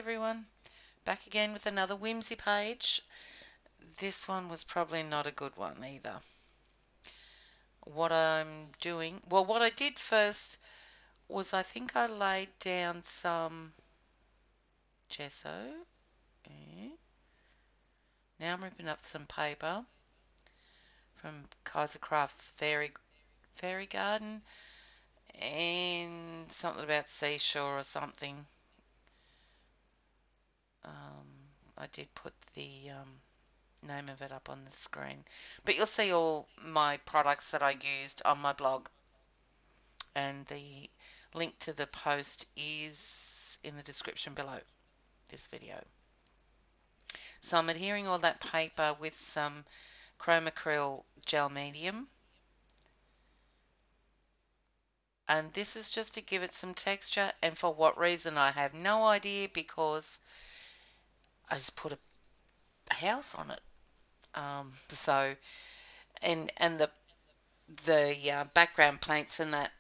everyone, back again with another whimsy page. This one was probably not a good one either. What I did first was I think I laid down some gesso. Now I'm ripping up some paper from KaiserCraft's Fairy Garden and something about seashore or something. I did put the name of it up on the screen. But you'll see all my products that I used on my blog. And the link to the post is in the description below this video. So I'm adhering all that paper with some Chromacryl gel medium. And this is just to give it some texture, and for what reason I have no idea, because I just put a house on it. And the background paints and that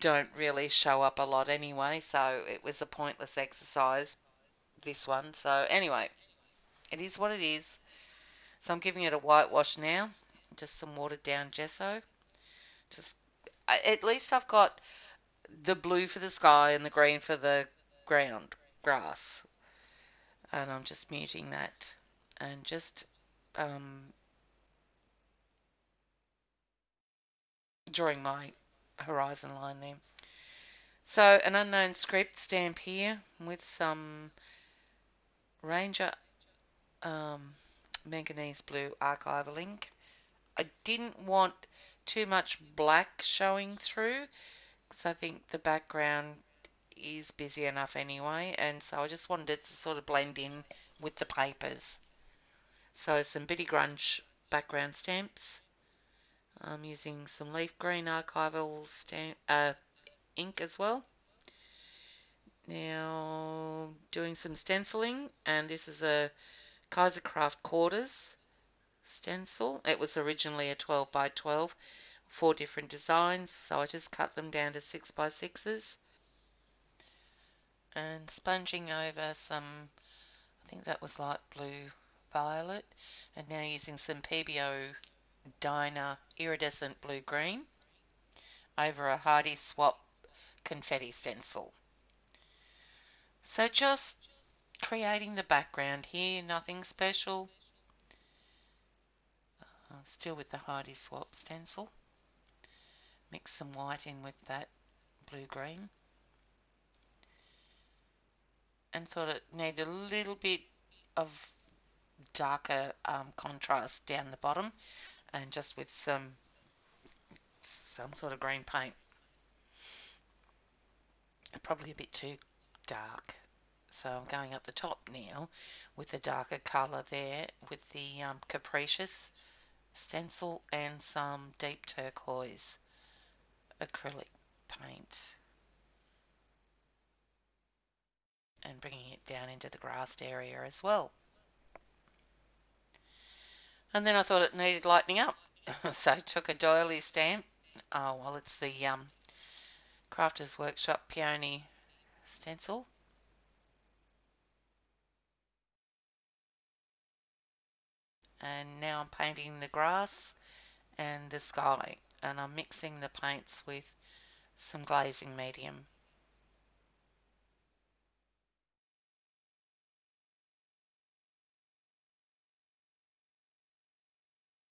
don't really show up a lot anyway, so it was a pointless exercise, this one. So anyway, it is what it is. So I'm giving it a whitewash now, just some watered down gesso. At least I've got the blue for the sky and the green for the ground grass, and I'm just muting that and just drawing my horizon line there. So an unknown script stamp here with some Ranger manganese blue archival ink. I didn't want too much black showing through because I think the background is busy enough anyway, and so I just wanted it to sort of blend in with the papers. So some Bitty Grunge background stamps. I'm using some leaf green archival ink as well. Now doing some stenciling, and this is a KaiserCraft quarters stencil. It was originally a 12 by 12, 4 different designs, so I just cut them down to 6 by 6s. And sponging over some, I think that was light blue violet, and now using some PBO Diner iridescent blue green over a Hardy Swap confetti stencil. So just creating the background here, nothing special. Still with the Hardy Swap stencil. Mix some white in with that blue-green. And thought it needed a little bit of darker contrast down the bottom, and just with some sort of green paint. Probably a bit too dark. So I'm going up the top now with a darker colour there with the Capricious stencil and some deep turquoise acrylic paint, and bringing it down into the grassed area as well. And then I thought it needed lightening up, so I took a doily stamp. Well, it's the Crafters Workshop Peony stencil. And now I'm painting the grass and the sky, and I'm mixing the paints with some glazing medium.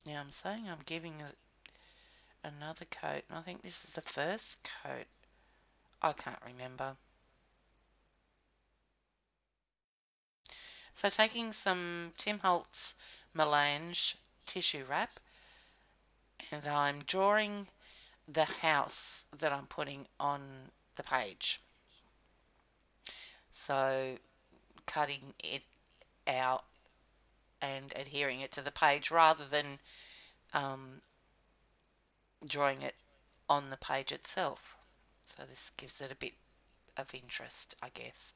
Now I'm saying I'm giving it another coat, and I think this is the first coat. I can't remember. So taking some Tim Holtz melange tissue wrap, and I'm drawing the house that I'm putting on the page. So cutting it out and adhering it to the page rather than drawing it on the page itself. So this gives it a bit of interest, I guess.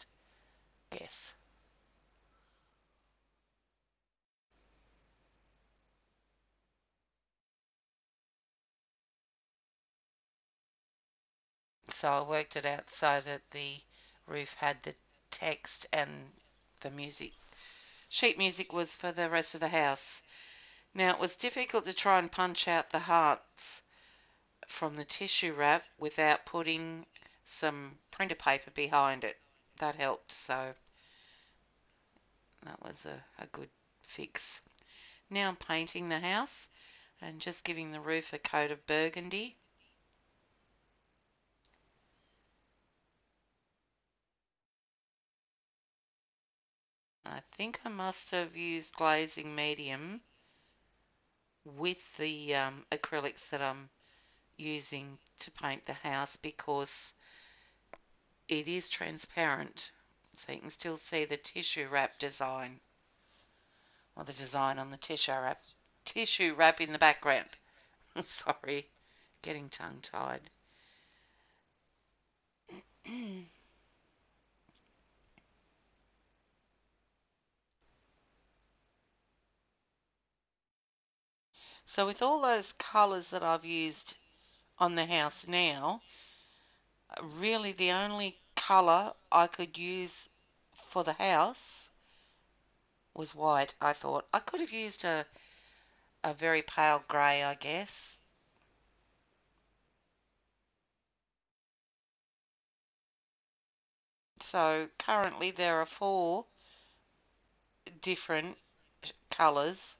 So I worked it out so that the roof had the text, and the music, sheet music, was for the rest of the house. Now, it was difficult to try and punch out the hearts from the tissue wrap without putting some printer paper behind it. That helped, so that was a good fix. Now I'm painting the house and just giving the roof a coat of burgundy. I think I must have used glazing medium with the acrylics that I'm using to paint the house, because it is transparent, so you can still see the tissue wrap design, or the design on the tissue wrap in the background. Sorry, getting tongue-tied. So with all those colours that I've used on the house now, really the only colour I could use for the house was white. I thought I could have used a very pale grey, I guess. So currently there are 4 different colours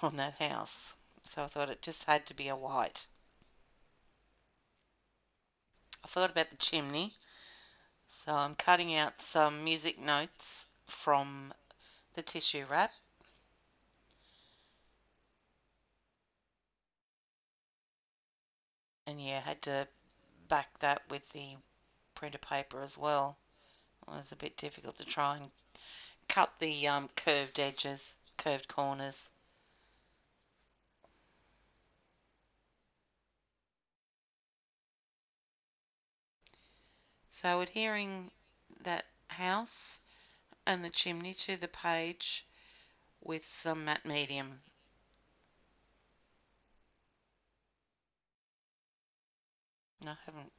on that house. So I thought it just had to be a white. I forgot about the chimney. So I'm cutting out some music notes from the tissue wrap. And yeah, I had to back that with the printer paper as well. It was a bit difficult to try and cut the curved edges, curved corners. So adhering that house and the chimney to the page with some matte medium. I haven't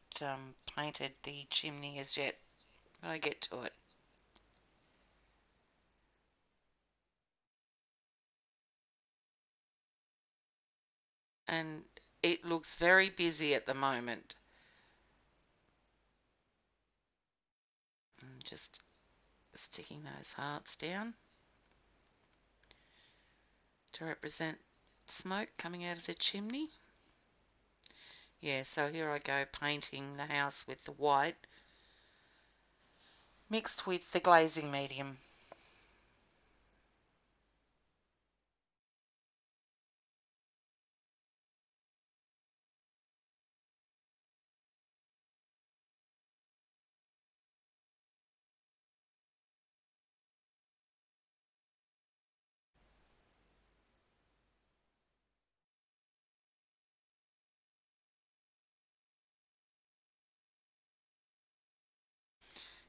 painted the chimney as yet, but I get to it. And it looks very busy at the moment. I'm just sticking those hearts down to represent smoke coming out of the chimney. Yeah, so here I go painting the house with the white mixed with the glazing medium.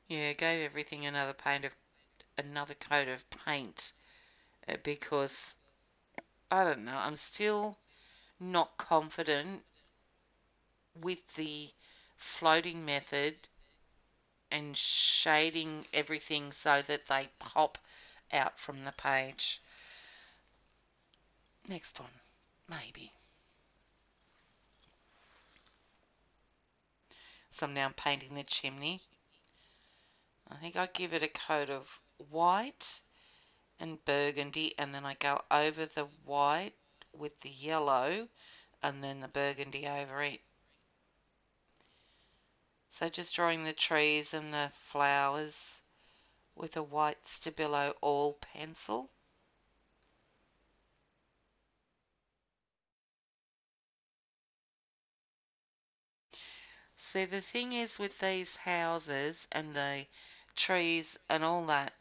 Yeah, gave everything another coat of paint, because I don't know, I'm still not confident with the floating method and shading everything so that they pop out from the page. Next one, maybe. So I'm now painting the chimney. I think I give it a coat of white and burgundy, and then I go over the white with the yellow and then the burgundy over it. So just drawing the trees and the flowers with a white Stabilo oil pencil. See, the thing is with these houses and the trees and all that,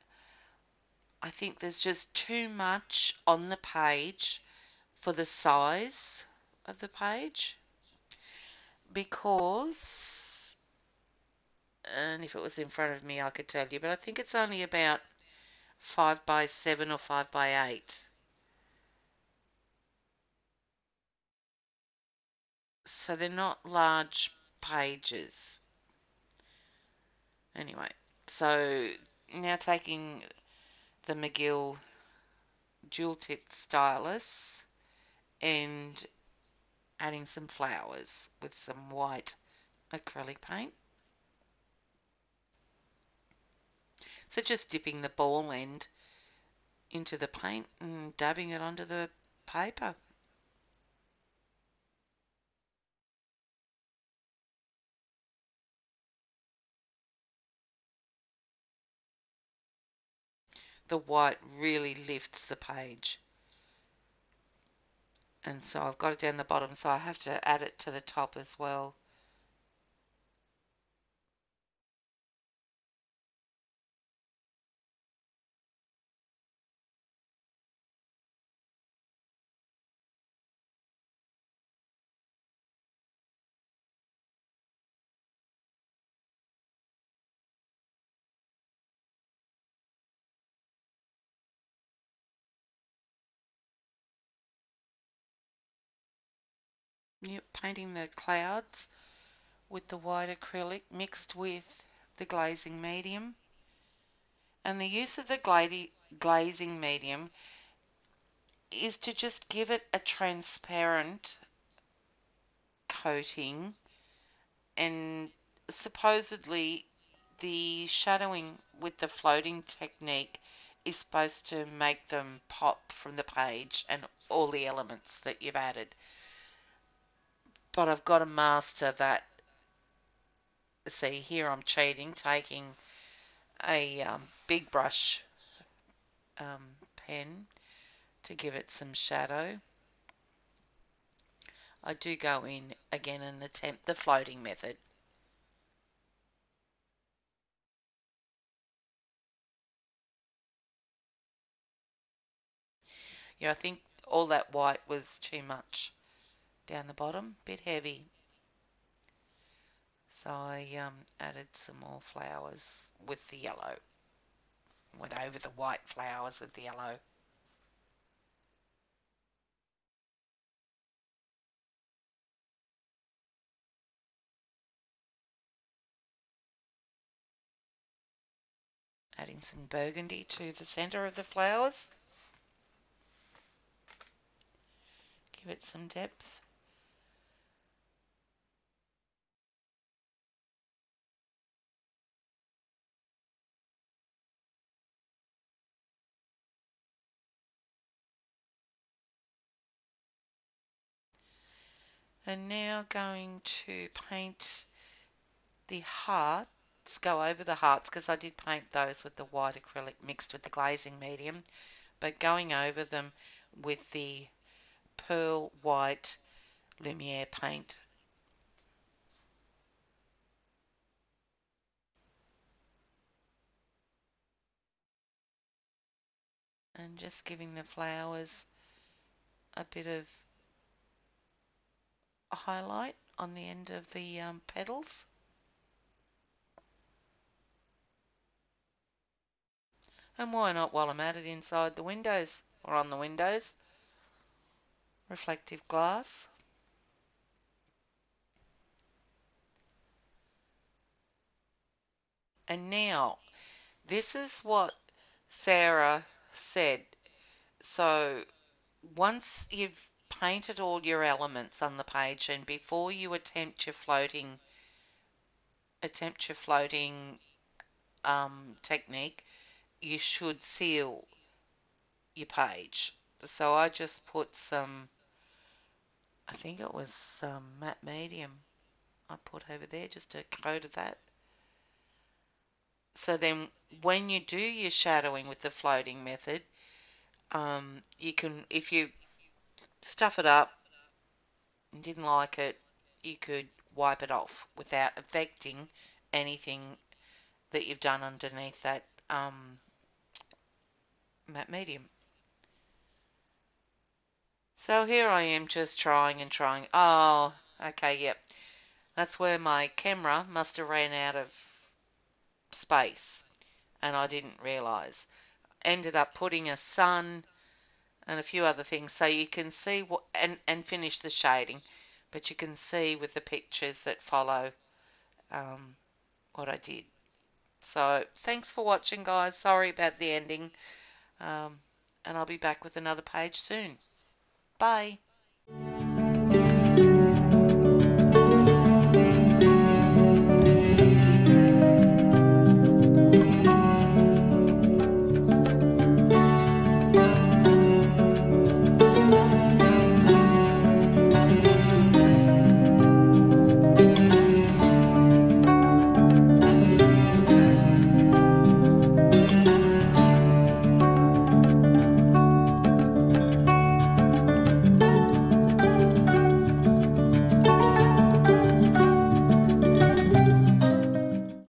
I think there's just too much on the page for the size of the page, because, and if it was in front of me I could tell you, but I think it's only about 5 by 7 or 5 by 8. So they're not large pages. Anyway, So now taking the McGill dual tip stylus and adding some flowers with some white acrylic paint. So just dipping the ball end into the paint and dabbing it onto the paper. The white really lifts the page. And so I've got it down the bottom, so I have to add it to the top as well. Yep, painting the clouds with the white acrylic mixed with the glazing medium. And the use of the glazing medium is to just give it a transparent coating, and supposedly the shadowing with the floating technique is supposed to make them pop from the page and all the elements that you've added. But I've got to master that. See, here I'm cheating, taking a big brush pen to give it some shadow. I do go in again and attempt the floating method. Yeah, I think all that white was too much down the bottom, bit heavy. So I added some more flowers with the yellow. Went over the white flowers with the yellow. Adding some burgundy to the center of the flowers. Give it some depth. And now going to paint the hearts, go over the hearts, because I did paint those with the white acrylic mixed with the glazing medium, but going over them with the pearl white Lumiere paint. And just giving the flowers a bit of highlight on the end of the petals. And why not while I'm at it inside the windows or on the windows? Reflective glass. And now, this is what Sarah said. So once you've painted all your elements on the page and before you attempt your floating technique, you should seal your page. So I just put some, I think it was some matte medium I put over there, just a coat of that. So then when you do your shadowing with the floating method, you can, if you stuff it up and didn't like it, you could wipe it off without affecting anything that you've done underneath that matte medium. So here I am just trying and trying. Oh, okay, yep. That's where my camera must have ran out of space and I didn't realise. Ended up putting a sun and a few other things so you can see what and finish the shading, but you can see with the pictures that follow what I did. So thanks for watching, guys. Sorry about the ending. Um, and I'll be back with another page soon. Bye.